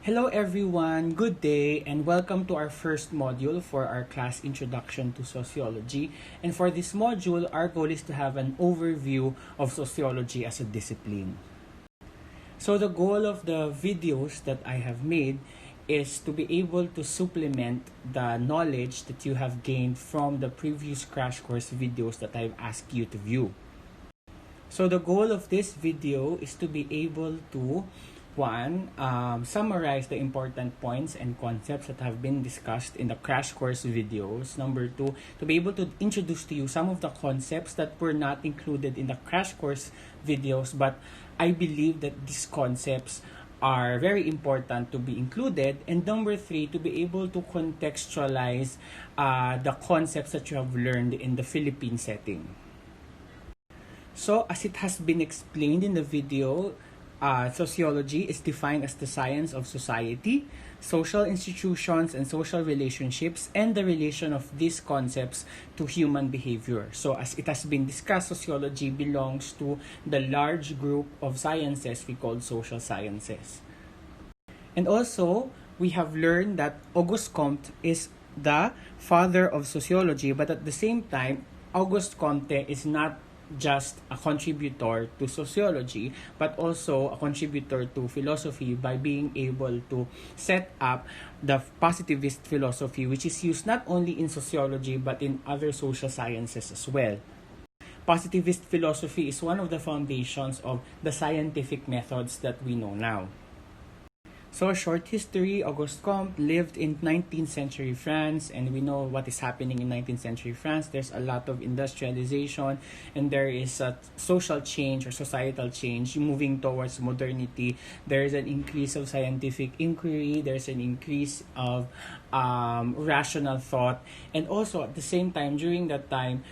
Hello everyone, good day, and welcome to our first module for our class Introduction to Sociology. And for this module, our goal is to have an overview of sociology as a discipline. So the goal of the videos that I have made is to be able to supplement the knowledge that you have gained from the previous crash course videos that I've asked you to view. So the goal of this video is to be able to summarize the important points and concepts that have been discussed in the crash course videos. Number 2, to be able to introduce to you some of the concepts that were not included in the crash course videos, but I believe that these concepts are very important to be included. And number 3, to be able to contextualize the concepts that you have learned in the Philippine setting. So, as it has been explained in the video, sociology is defined as the science of society, social institutions, and social relationships, and the relation of these concepts to human behavior. So, as it has been discussed, sociology belongs to the large group of sciences we call social sciences. And also, we have learned that Auguste Comte is the father of sociology, but at the same time, Auguste Comte is not just a contributor to sociology, but also a contributor to philosophy by being able to set up the positivist philosophy, which is used not only in sociology but in other social sciences as well. Positivist philosophy is one of the foundations of the scientific methods that we know now. So, a short history, Auguste Comte lived in 19th century France, and we know what is happening in 19th century France. There's a lot of industrialization, and there is a social change or societal change moving towards modernity. There is an increase of scientific inquiry, there's an increase of rational thought, and also at the same time, during that time,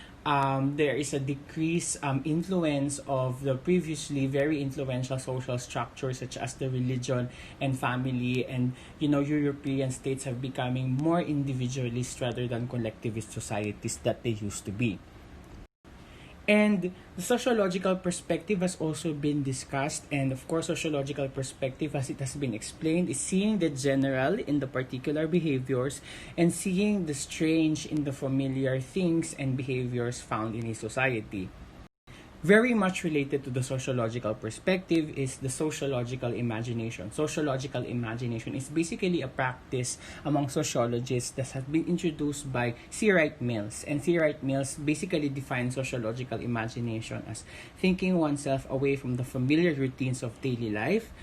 there is a decreased influence of the previously very influential social structures such as the religion and family, and European states have becoming more individualist rather than collectivist societies that they used to be. And the sociological perspective has also been discussed, and of course, sociological perspective, as it has been explained, is seeing the general in the particular behaviors and seeing the strange in the familiar things and behaviors found in a society. Very much related to the sociological perspective is the sociological imagination. Sociological imagination is basically a practice among sociologists that has been introduced by C. Wright Mills. And C. Wright Mills basically defines sociological imagination as thinking oneself away from the familiar routines of daily life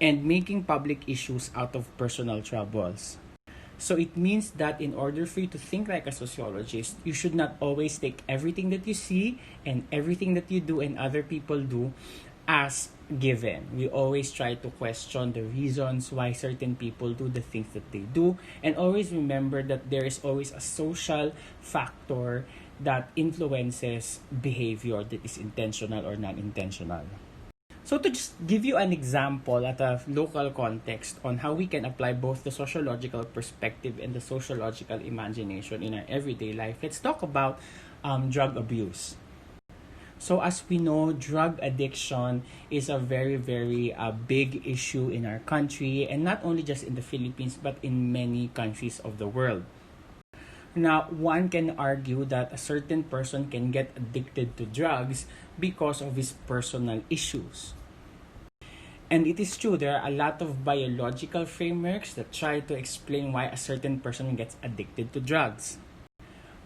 and making public issues out of personal troubles. So it means that in order for you to think like a sociologist, you should not always take everything that you see and everything that you do and other people do as given. We always try to question the reasons why certain people do the things that they do, and always remember that there is always a social factor that influences behavior that is intentional or non-intentional. So to just give you an example at a local context on how we can apply both the sociological perspective and the sociological imagination in our everyday life, let's talk about drug abuse. So as we know, drug addiction is a very, very big issue in our country, and not only just in the Philippines, but in many countries of the world. Now, one can argue that a certain person can get addicted to drugs because of his personal issues. And it is true, there are a lot of biological frameworks that try to explain why a certain person gets addicted to drugs.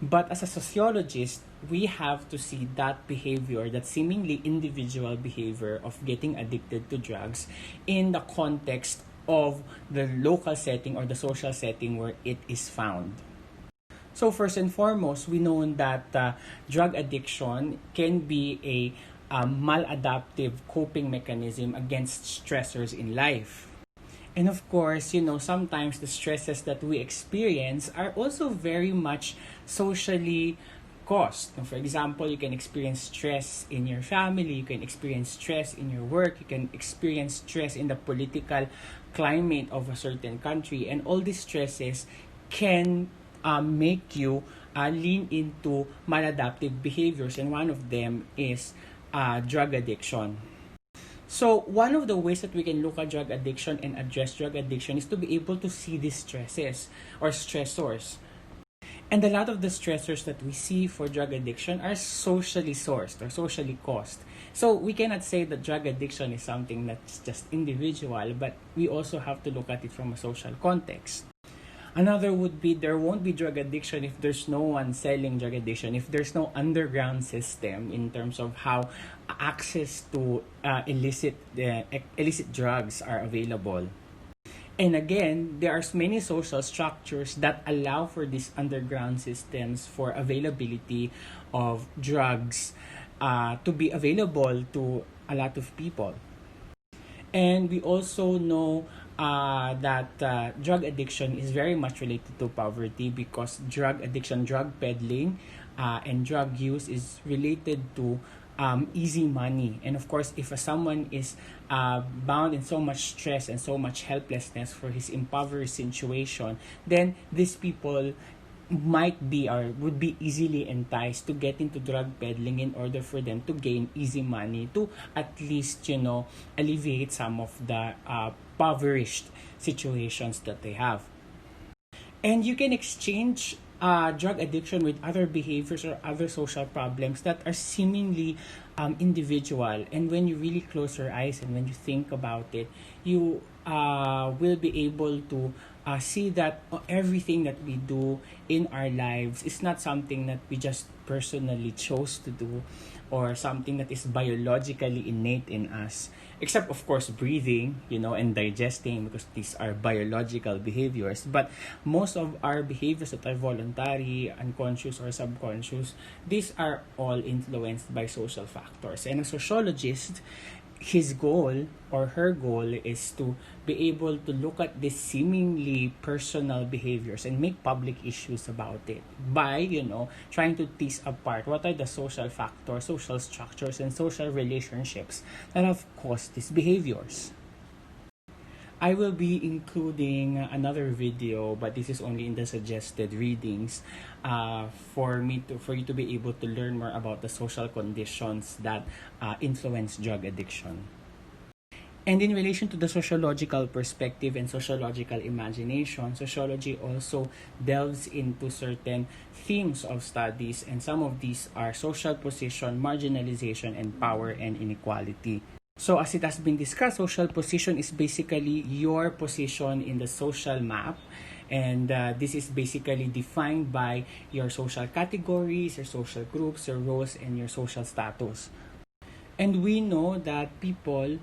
But as a sociologist, we have to see that behavior, that seemingly individual behavior of getting addicted to drugs, in the context of the local setting or the social setting where it is found. So first and foremost, we know that drug addiction can be a maladaptive coping mechanism against stressors in life. And of course, sometimes the stresses that we experience are also very much socially caused. For example, you can experience stress in your family, you can experience stress in your work, you can experience stress in the political climate of a certain country, and all these stresses can make you lean into maladaptive behaviors, and one of them is drug addiction. So one of the ways that we can look at drug addiction and address drug addiction is to be able to see these stresses or stressors. And a lot of the stressors that we see for drug addiction are socially sourced or socially caused. So we cannot say that drug addiction is something that's just individual, but we also have to look at it from a social context. Another would be there won't be drug addiction if there's no one selling drug addiction, if there's no underground system in terms of how access to illicit drugs are available. And again, there are many social structures that allow for these underground systems for availability of drugs to be available to a lot of people. And we also know that drug addiction is very much related to poverty because drug addiction, drug peddling, and drug use is related to easy money. And of course, if someone is bound in so much stress and so much helplessness for his impoverished situation, then these people might be or would be easily enticed to get into drug peddling in order for them to gain easy money to at least, alleviate some of the impoverished situations that they have. And you can exchange drug addiction with other behaviors or other social problems that are seemingly individual. And when you really close your eyes and when you think about it, you will be able to see that everything that we do in our lives is not something that we just personally chose to do or something that is biologically innate in us, except of course breathing, and digesting, because these are biological behaviors. But most of our behaviors that are voluntary, unconscious, or subconscious, these are all influenced by social factors. And a sociologist, his goal or her goal is to be able to look at these seemingly personal behaviors and make public issues about it by, trying to tease apart what are the social factors, social structures, and social relationships that have caused these behaviors. I will be including another video, but this is only in the suggested readings, for you to be able to learn more about the social conditions that influence drug addiction. And in relation to the sociological perspective and sociological imagination, sociology also delves into certain themes of studies, and some of these are social position, marginalization, and power and inequality. So as it has been discussed, social position is basically your position in the social map. And this is basically defined by your social categories, your social groups, your roles, and your social status. And we know that people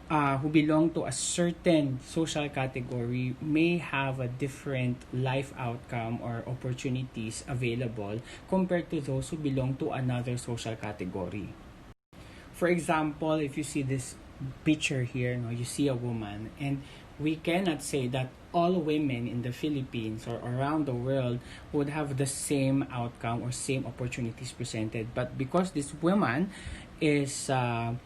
who belong to a certain social category may have a different life outcome or opportunities available compared to those who belong to another social category. For example, if you see this picture here, you see a woman, and we cannot say that all women in the Philippines or around the world would have the same outcome or same opportunities presented. But because this woman is a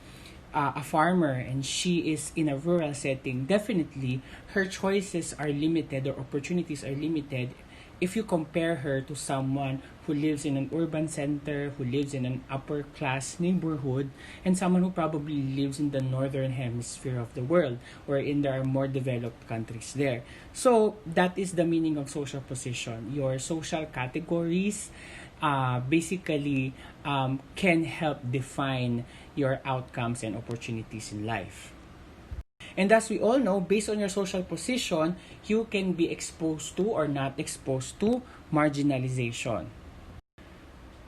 farmer and she is in a rural setting, definitely her choices are limited or opportunities are limited if you compare her to someone who lives in an urban center, who lives in an upper class neighborhood, and someone who probably lives in the northern hemisphere of the world, wherein there are more developed countries there. So that is the meaning of social position. Your social categories basically can help define your outcomes and opportunities in life. And as we all know, based on your social position, you can be exposed to or not exposed to marginalization.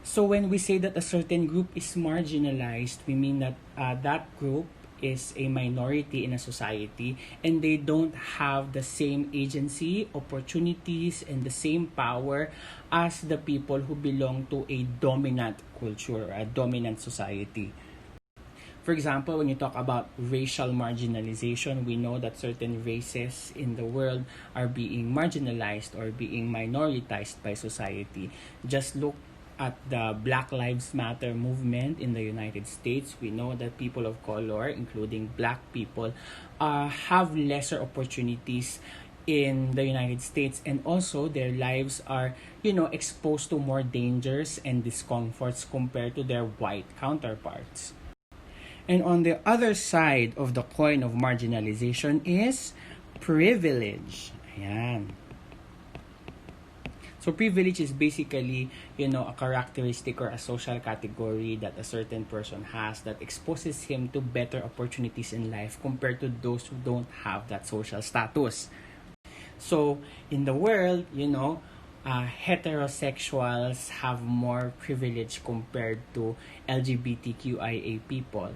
So when we say that a certain group is marginalized, we mean that that group is a minority in a society and they don't have the same agency, opportunities, and the same power as the people who belong to a dominant culture or a dominant society. For example, when you talk about racial marginalization, we know that certain races in the world are being marginalized or being minoritized by society. Just look at the Black Lives Matter movement in the United States. We know that people of color, including black people, have lesser opportunities in the United States, and also their lives are, exposed to more dangers and discomforts compared to their white counterparts. And on the other side of the coin of marginalization is privilege. Ayan. So privilege is basically, a characteristic or a social category that a certain person has that exposes him to better opportunities in life compared to those who don't have that social status. So in the world, heterosexuals have more privilege compared to LGBTQIA people.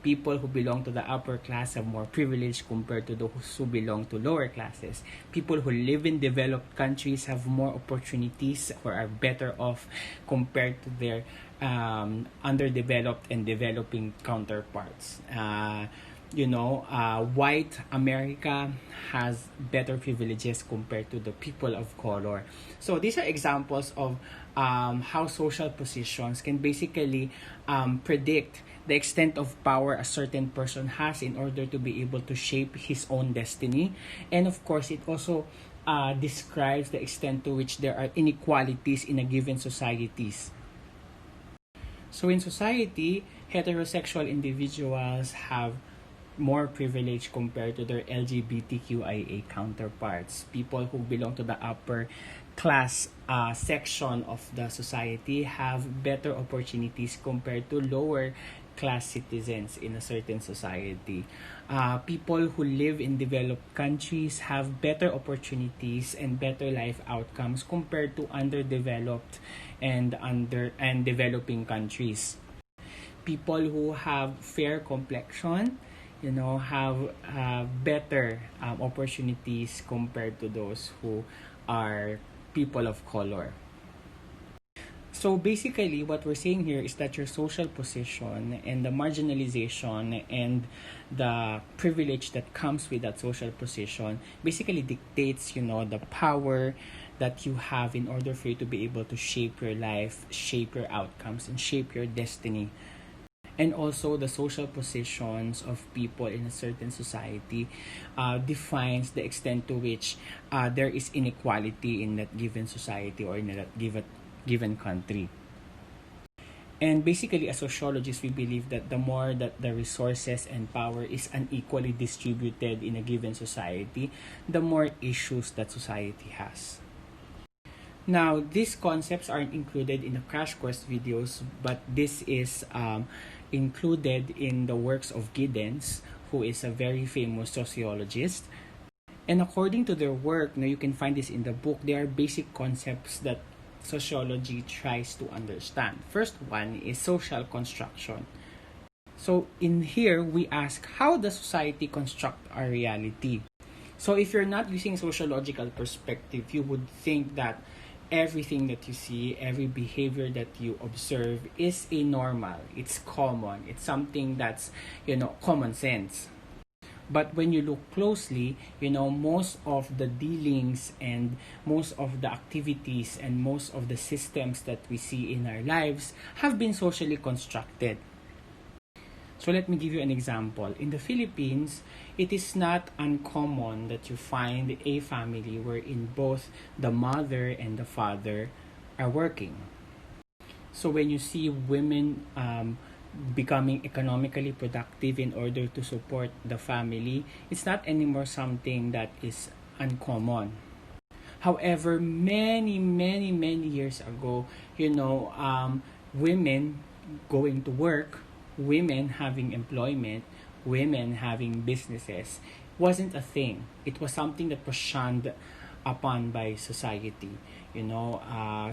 People who belong to the upper class have more privilege compared to those who belong to lower classes. People who live in developed countries have more opportunities or are better off compared to their underdeveloped and developing counterparts. White America has better privileges compared to the people of color. So these are examples of how social positions can basically predict the extent of power a certain person has in order to be able to shape his own destiny. And of course, it also describes the extent to which there are inequalities in a given societies. So in society, heterosexual individuals have more privilege compared to their LGBTQIA counterparts. People who belong to the upper class section of the society have better opportunities compared to lower class citizens in a certain society. People who live in developed countries have better opportunities and better life outcomes compared to underdeveloped and developing countries. People who have fair complexion have better opportunities compared to those who are people of color. So basically, what we're saying here is that your social position and the marginalization and the privilege that comes with that social position basically dictates, the power that you have in order for you to be able to shape your life, shape your outcomes, and shape your destiny. And also the social positions of people in a certain society defines the extent to which there is inequality in that given society or in that given country. And basically, as sociologists, we believe that the more that the resources and power is unequally distributed in a given society, the more issues that society has. Now, these concepts aren't included in the crash course videos, but this is included in the works of Giddens, who is a very famous sociologist. And according to their work, you can find this in the book, there are basic concepts that sociology tries to understand. First one is social construction. So in here, we ask, how does society construct our reality? So if you're not using sociological perspective, you would think that everything that you see, every behavior that you observe is a normal, it's common, it's something that's, common sense. But when you look closely, most of the dealings and most of the activities and most of the systems that we see in our lives have been socially constructed. So let me give you an example. In the Philippines, it is not uncommon that you find a family wherein both the mother and the father are working. So when you see women becoming economically productive in order to support the family, it's not anymore something that is uncommon. However, many years ago, women going to work, women having employment, women having businesses wasn't a thing. It was something that was shunned upon by society.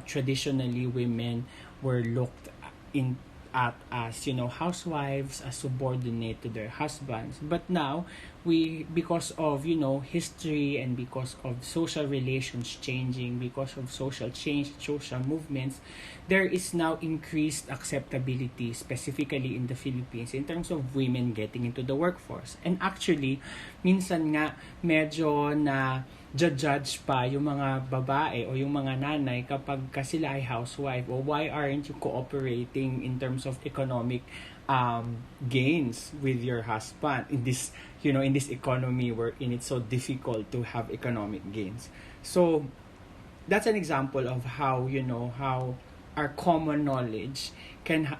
Traditionally, women were looked at as housewives, as subordinate to their husbands. But now, because of history and because of social relations changing, because of social change, social movements, there is now increased acceptability, specifically in the Philippines, in terms of women getting into the workforce. And actually, minsan nga medyo na judge pa yung mga babae o yung mga nanay kapag sila ay housewife, o why aren't you cooperating in terms of economic gains with your husband in this in this economy wherein it's so difficult to have economic gains. So that's an example of how how our common knowledge can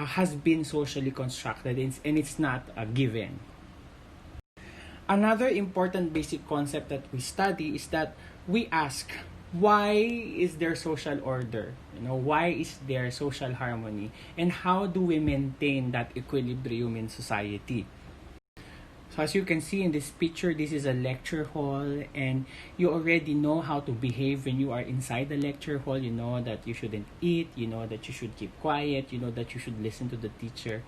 has been socially constructed, and it's not a given. Another important basic concept that we study is that we ask, why is there social order? Why is there social harmony? And how do we maintain that equilibrium in society? So as you can see in this picture, this is a lecture hall, and you already know how to behave when you are inside the lecture hall. You know that you shouldn't eat, you know that you should keep quiet, you know that you should listen to the teacher.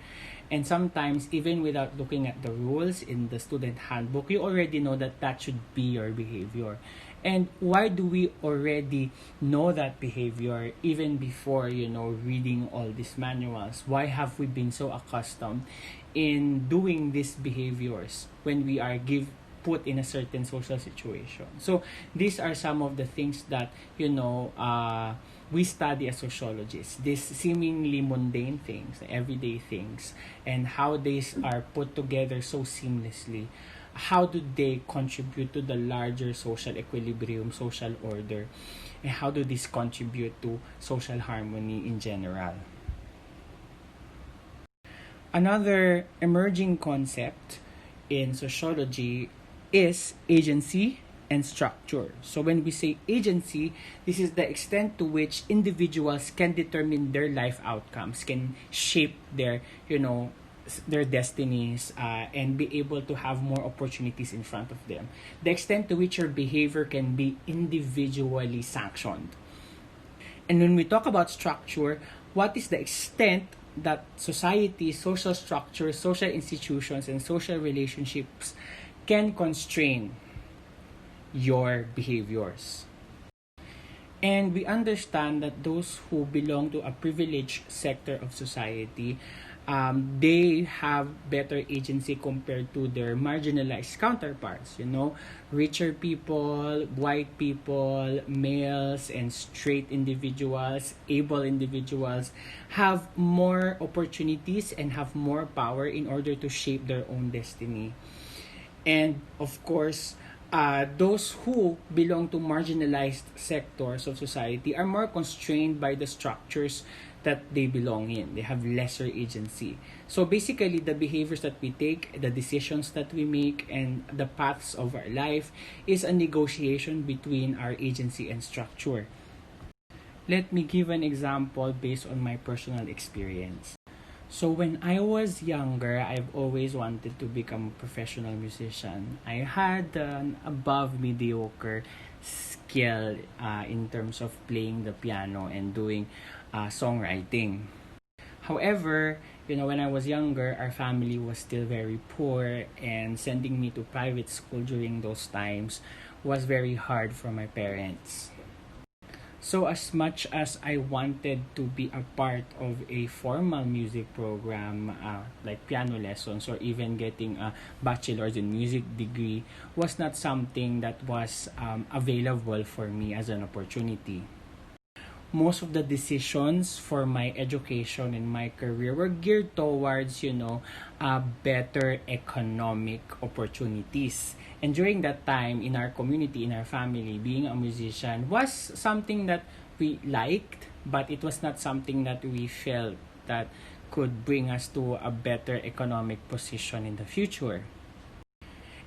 And sometimes, even without looking at the rules in the student handbook, you already know that that should be your behavior. And why do we already know that behavior even before, reading all these manuals? Why have we been so accustomed in doing these behaviors when we are put in a certain social situation? So these are some of the things that we study as sociologists, these seemingly mundane things, everyday things, and how these are put together so seamlessly. How do they contribute to the larger social equilibrium, social order, and how do these contribute to social harmony in general? Another emerging concept in sociology is agency and structure. So when we say agency, this is the extent to which individuals can determine their life outcomes, can shape their destinies, and be able to have more opportunities in front of them. The extent to which your behavior can be individually sanctioned. And when we talk about structure, what is the extent that society, social structures, social institutions, and social relationships can constrain your behaviors? And we understand that those who belong to a privileged sector of society, they have better agency compared to their marginalized counterparts. Richer people, white people, males, and straight individuals, able individuals have more opportunities and have more power in order to shape their own destiny. And of course, those who belong to marginalized sectors of society are more constrained by the structures that they belong in. They have lesser agency. So basically, the behaviors that we take, the decisions that we make, and the paths of our life is a negotiation between our agency and structure. Let me give an example based on my personal experience. So when I was younger, I've always wanted to become a professional musician. I had an above mediocre skill in terms of playing the piano and doing songwriting. However, when I was younger, our family was still very poor, and sending me to private school during those times was very hard for my parents. So as much as I wanted to be a part of a formal music program, like piano lessons or even getting a bachelor's in music degree, was not something that was available for me as an opportunity. Most of the decisions for my education and my career were geared towards, better economic opportunities. And during that time, in our community, in our family, being a musician was something that we liked, but it was not something that we felt that could bring us to a better economic position in the future.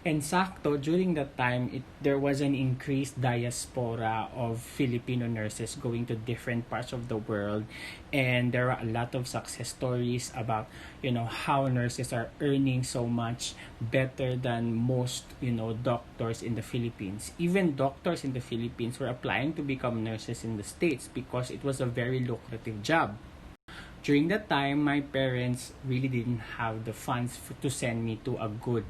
And sakto, during that time, there was an increased diaspora of Filipino nurses going to different parts of the world. And there are a lot of success stories about, how nurses are earning so much better than most, doctors in the Philippines. Even doctors in the Philippines were applying to become nurses in the States because it was a very lucrative job. During that time, my parents really didn't have the funds to send me to a good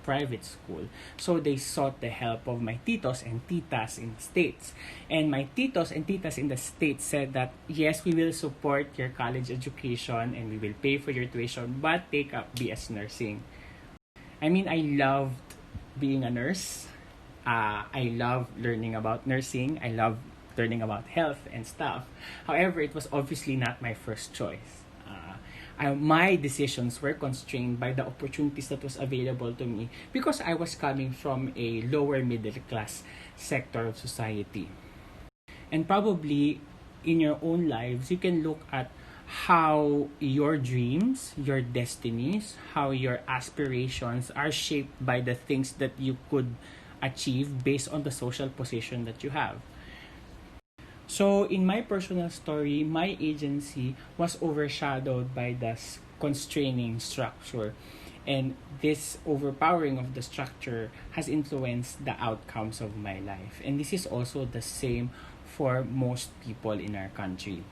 private school. So they sought the help of my titos and titas in the States. And my titos and titas in the States said that, yes, we will support your college education and we will pay for your tuition, but take up BS nursing. I loved being a nurse. I love learning about nursing. I love learning about health and stuff. However, it was obviously not my first choice. My decisions were constrained by the opportunities that was available to me because I was coming from a lower middle class sector of society. And probably in your own lives, you can look at how your dreams, your destinies, how your aspirations are shaped by the things that you could achieve based on the social position that you have. So, in my personal story, my agency was overshadowed by the constraining structure. And this overpowering of the structure has influenced the outcomes of my life. And this is also the same for most people in our country.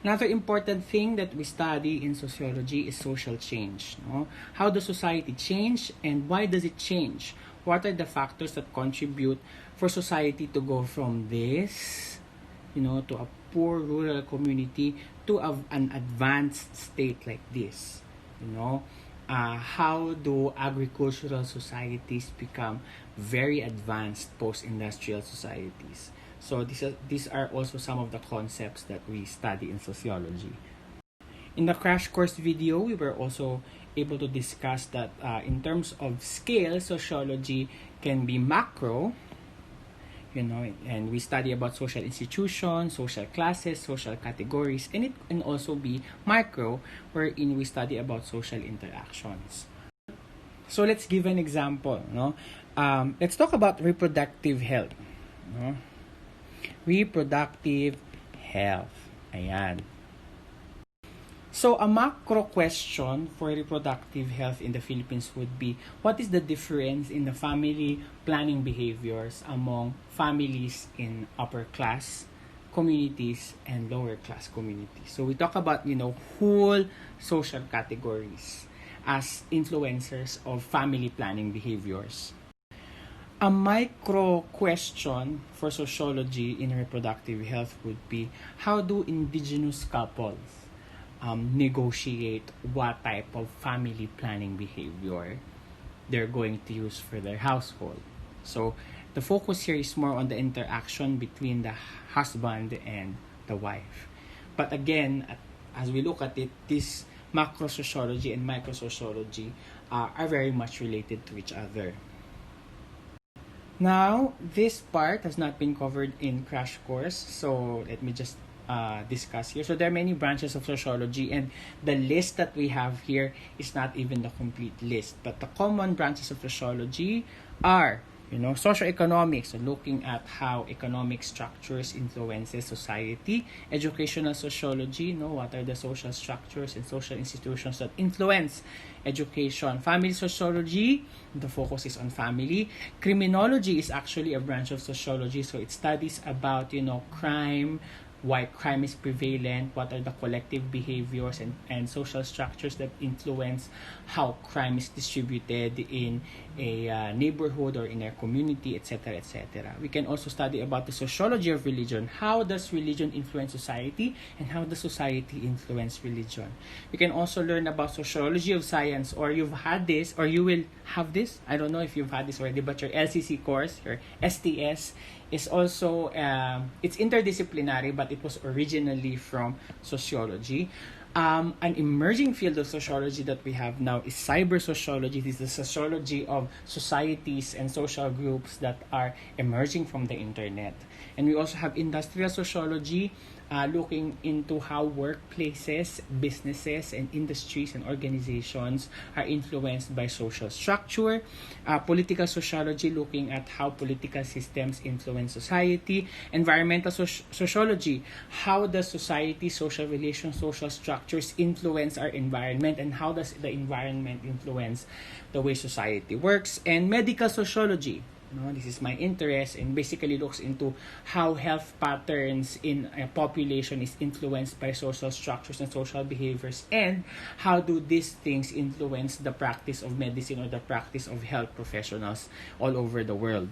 Another important thing that we study in sociology is social change. No? How does society change and why does it change? What are the factors that contribute for society to go from this, to a poor rural community to an advanced state like this? How do agricultural societies become very advanced post-industrial societies? So these are also some of the concepts that we study in sociology. In the crash course video, we were also able to discuss that in terms of scale, sociology can be macro, and we study about social institutions, social classes, social categories, and it can also be micro, wherein we study about social interactions. So let's give an example. Let's talk about reproductive health. Reproductive health. Ayan. So, a macro question for reproductive health in the Philippines would be, what is the difference in the family planning behaviors among families in upper class communities and lower class communities? So, we talk about, whole social categories as influencers of family planning behaviors. A micro question for sociology in reproductive health would be, how do indigenous couples negotiate what type of family planning behavior they're going to use for their household? So the focus here is more on the interaction between the husband and the wife. But again, as we look at it, this macro sociology and micro sociology are very much related to each other. Now, this part has not been covered in crash course, so let me just discuss here. So there are many branches of sociology, and the list that we have here is not even the complete list. But the common branches of sociology are, socioeconomics, so looking at how economic structures influences society. Educational sociology, what are the social structures and social institutions that influence education. Family sociology, the focus is on family. Criminology is actually a branch of sociology, so it studies about, crime, why crime is prevalent, what are the collective behaviors and social structures that influence how crime is distributed in a neighborhood or in a community, etc., etc. We can also study about the sociology of religion. How does religion influence society, and how does society influence religion? We can also learn about sociology of science, or you've had this, or you will have this. I don't know if you've had this already, but your LCC course, your STS, is also, it's interdisciplinary, but it was originally from sociology. An emerging field of sociology that we have now is cyber sociology. This is the sociology of societies and social groups that are emerging from the internet. And we also have industrial sociology, looking into how workplaces, businesses, and industries and organizations are influenced by social structure. Political sociology, looking at how political systems influence society. Environmental sociology, how does society, social relations, social structures influence our environment, and how does the environment influence the way society works. And medical sociology, this is my interest, and basically looks into how health patterns in a population is influenced by social structures and social behaviors, and how do these things influence the practice of medicine or the practice of health professionals all over the world.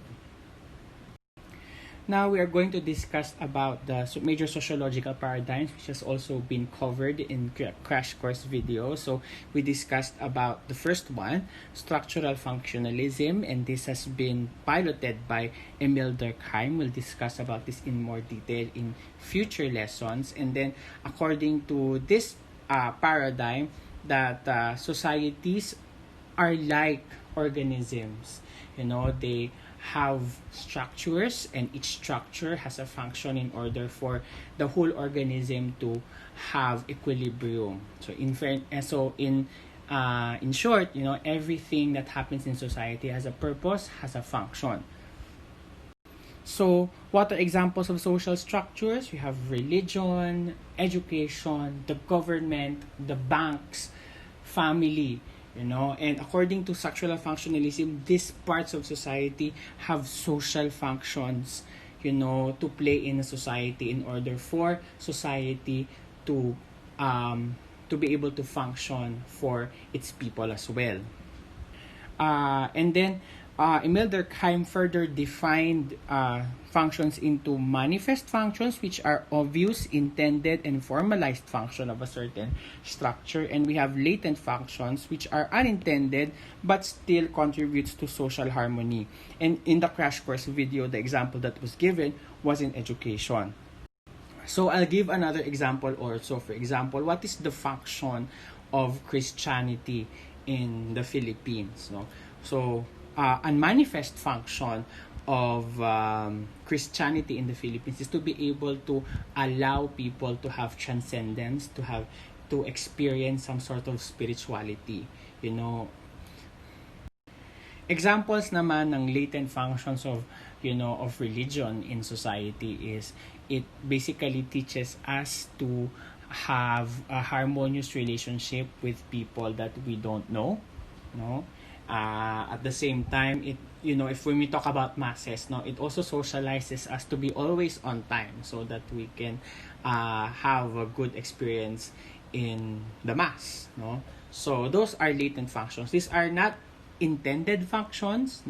Now we are going to discuss about the major sociological paradigms, which has also been covered in crash course video. So we discussed about the first one, structural functionalism, and this has been piloted by Emil Durkheim. We'll discuss about this in more detail in future lessons. And then according to this paradigm, that societies are like organisms. They have structures, and each structure has a function in order for the whole organism to have equilibrium. So in short, everything that happens in society has a purpose, has a function. So, what are examples of social structures? We have religion, education, the government, the banks, family, and according to structural functionalism, these parts of society have social functions, to play in a society in order for society to be able to function for its people as well. And then Emil Durkheim further defined functions into manifest functions, which are obvious, intended, and formalized function of a certain structure. And we have latent functions, which are unintended but still contributes to social harmony. And in the crash course video, the example that was given was in education. So I'll give another example also. For example, what is the function of Christianity in the Philippines? So a manifest function of Christianity in the Philippines is to be able to allow people to have transcendence, to experience some sort of spirituality. Examples naman ng latent functions of religion in society is it basically teaches us to have a harmonious relationship with people that we don't know. At the same time, if when we talk about masses, it also socializes us to be always on time so that we can have a good experience in the mass. So those are latent functions. These are not intended functions,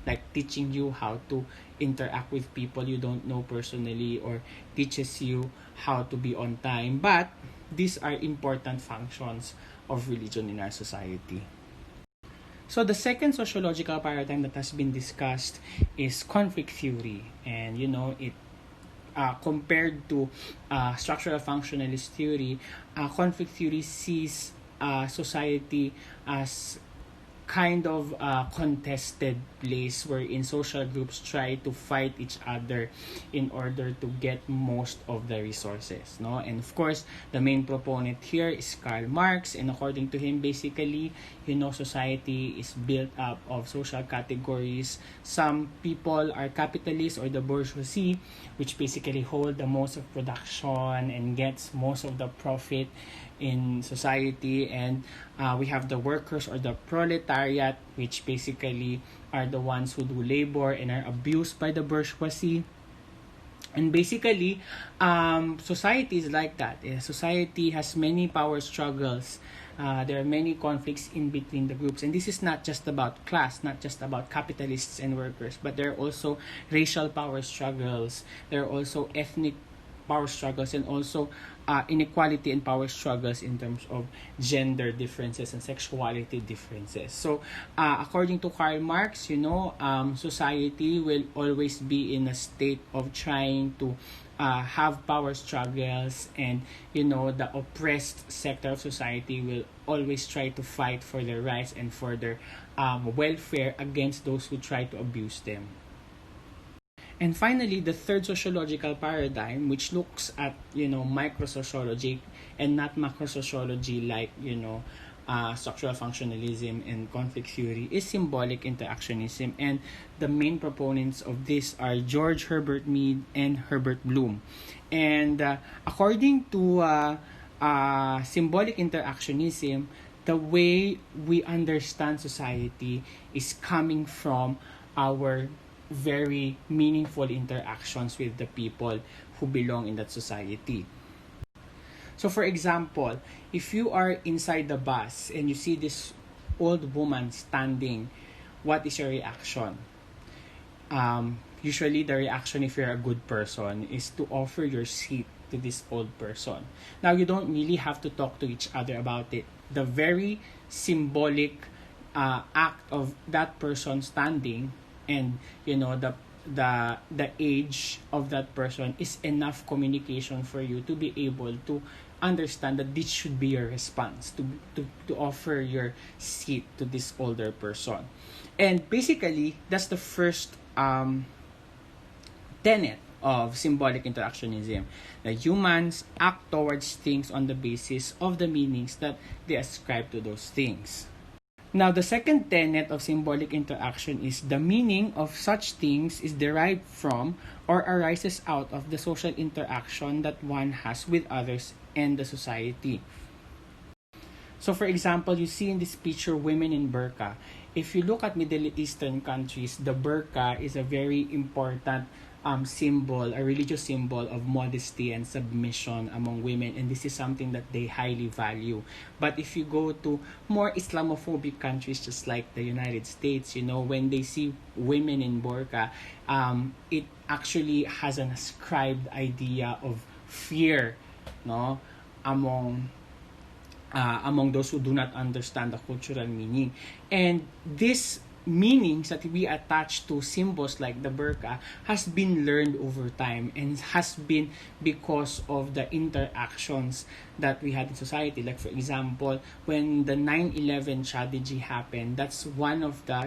like teaching you how to interact with people you don't know personally, or teaches you how to be on time, but these are important functions of religion in our society. So the second sociological paradigm that has been discussed is conflict theory, and it compared to structural functionalist theory, conflict theory sees society as kind of contested place wherein social groups try to fight each other in order to get most of the resources. And of course, the main proponent here is Karl Marx, and according to him, basically, society is built up of social categories. Some people are capitalists or the bourgeoisie, which basically hold the most of production and gets most of the profit in society, and we have the workers or the proletariat, which basically are the ones who do labor and are abused by the bourgeoisie. And basically, society is like that. Society has many power struggles. There are many conflicts in between the groups, and this is not just about class, not just about capitalists and workers, but there are also racial power struggles. There are also ethnic power struggles, and also inequality and power struggles in terms of gender differences and sexuality differences. So, according to Karl Marx, society will always be in a state of trying to have power struggles, and the oppressed sector of society will always try to fight for their rights and for their welfare against those who try to abuse them. And finally, the third sociological paradigm, which looks at, microsociology and not macrosociology like, structural functionalism and conflict theory, is symbolic interactionism. And the main proponents of this are George Herbert Mead and Herbert Bloom. And according to symbolic interactionism, the way we understand society is coming from our very meaningful interactions with the people who belong in that society. So for example, if you are inside the bus and you see this old woman standing, what is your reaction? Usually the reaction, if you're a good person, is to offer your seat to this old person. Now, you don't really have to talk to each other about it. The very symbolic act of that person standing, and the age of that person is enough communication for you to be able to understand that this should be your response, to offer your seat to this older person. And basically, that's the first tenet of symbolic interactionism, that humans act towards things on the basis of the meanings that they ascribe to those things. Now, the second tenet of symbolic interaction is the meaning of such things is derived from or arises out of the social interaction that one has with others and the society. So, for example, you see in this picture women in burqa. If you look at Middle Eastern countries, the burqa is a very important symbol, a religious symbol of modesty and submission among women, and this is something that they highly value. But if you go to more Islamophobic countries, just like the United States, when they see women in burqa, it actually has an ascribed idea of fear, no, among those who do not understand the cultural meaning. And this meanings that we attach to symbols like the burqa has been learned over time and has been because of the interactions that we had in society. Like, for example, when the 9/11 tragedy happened, that's one of the,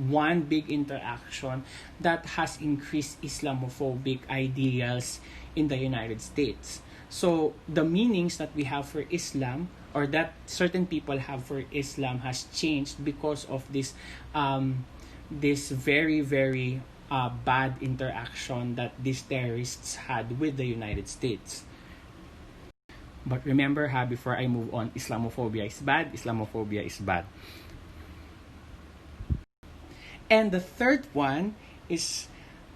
one big interaction that has increased Islamophobic ideals in the United States. So the meanings that we have for Islam, or that certain people have for Islam, has changed because of this very, very bad interaction that these terrorists had with the United States. But remember, before I move on, Islamophobia is bad. Islamophobia is bad. And the third one is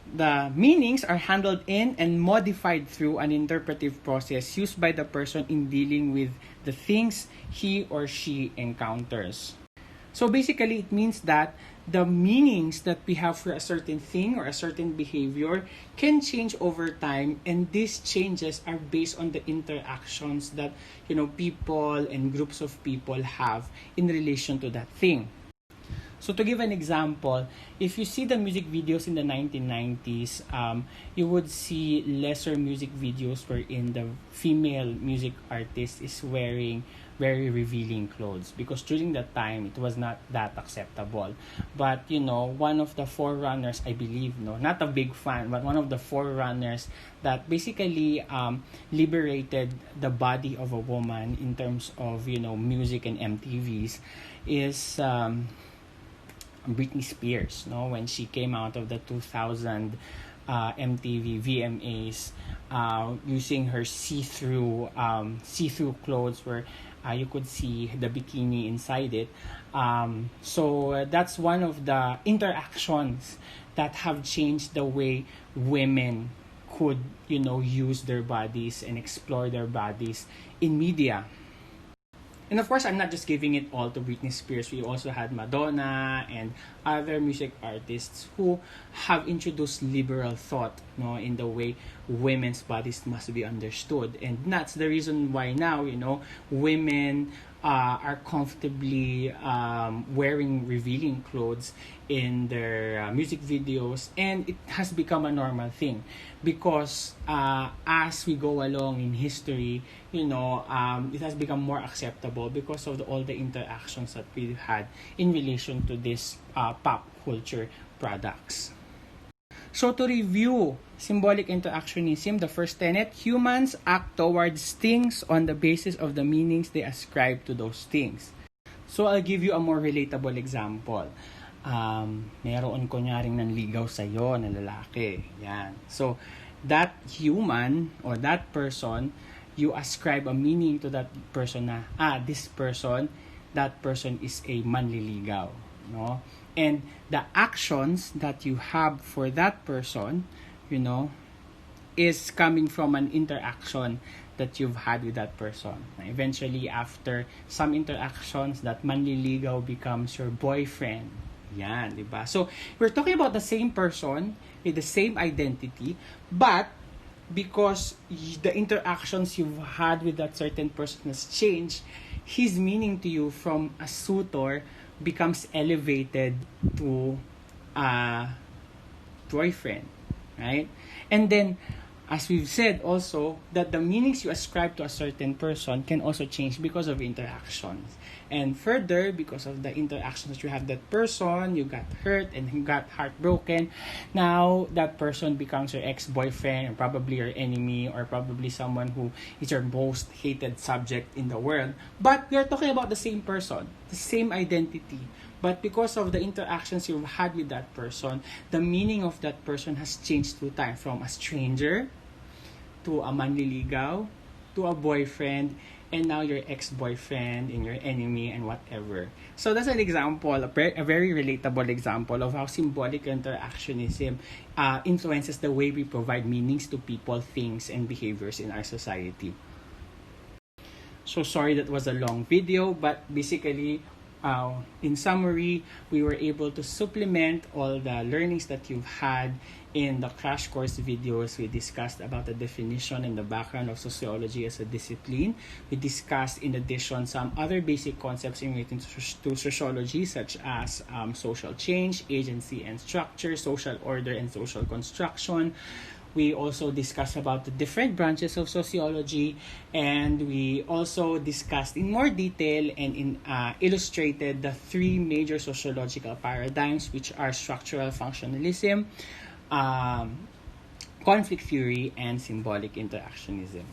the meanings are handled in and modified through an interpretive process used by the person in dealing with the things he or she encounters. So basically, it means that the meanings that we have for a certain thing or a certain behavior can change over time, and these changes are based on the interactions that people and groups of people have in relation to that thing. So to give an example, if you see the music videos in the 1990s, you would see lesser music videos wherein the female music artist is wearing very revealing clothes, because during that time it was not that acceptable. But one of the forerunners, I believe, not a big fan, but one of the forerunners that basically liberated the body of a woman in terms of music and MTVs is Britney Spears, when she came out of the 2000 MTV VMAs, using her see-through clothes where you could see the bikini inside it. So that's one of the interactions that have changed the way women could, use their bodies and explore their bodies in media. And of course, I'm not just giving it all to Britney Spears. We also had Madonna and other music artists who have introduced liberal thought, in the way women's bodies must be understood. And that's the reason why now, women are comfortably wearing revealing clothes in their music videos, and it has become a normal thing because as we go along in history, it has become more acceptable because of all the interactions that we've had in relation to this pop culture products. So to review symbolic interactionism, the first tenet, humans act towards things on the basis of the meanings they ascribe to those things. So I'll give you a more relatable example. Meron kunyaring nanligaw sa'yo na lalaki. Yan. So that human or that person, you ascribe a meaning to that person na, that person is a manliligaw. No? And the actions that you have for that person, is coming from an interaction that you've had with that person. Eventually, after some interactions, that manliligaw becomes your boyfriend. Yan, diba? So, we're talking about the same person with the same identity, but because the interactions you've had with that certain person has changed, his meaning to you from a suitor becomes elevated to a boyfriend, right? And then as we've said also, that the meanings you ascribe to a certain person can also change because of interactions. And further, because of the interactions you have that person, you got hurt and you got heartbroken. Now, that person becomes your ex-boyfriend, or probably your enemy, or probably someone who is your most hated subject in the world. But we are talking about the same person, the same identity. But because of the interactions you've had with that person, the meaning of that person has changed through time, from a stranger to a manliligaw to a boyfriend, and now your ex-boyfriend and your enemy and whatever. So that's an example, a very relatable example of how symbolic interactionism influences the way we provide meanings to people, things, and behaviors in our society. So sorry that was a long video, but basically, in summary, we were able to supplement all the learnings that you've had in the crash course videos. We discussed about the definition and the background of sociology as a discipline. We discussed, in addition, some other basic concepts in relating to sociology, such as social change, agency and structure, social order, and social construction. We also discussed about the different branches of sociology, and we also discussed in more detail and illustrated the three major sociological paradigms, which are structural functionalism, conflict theory, and symbolic interactionism.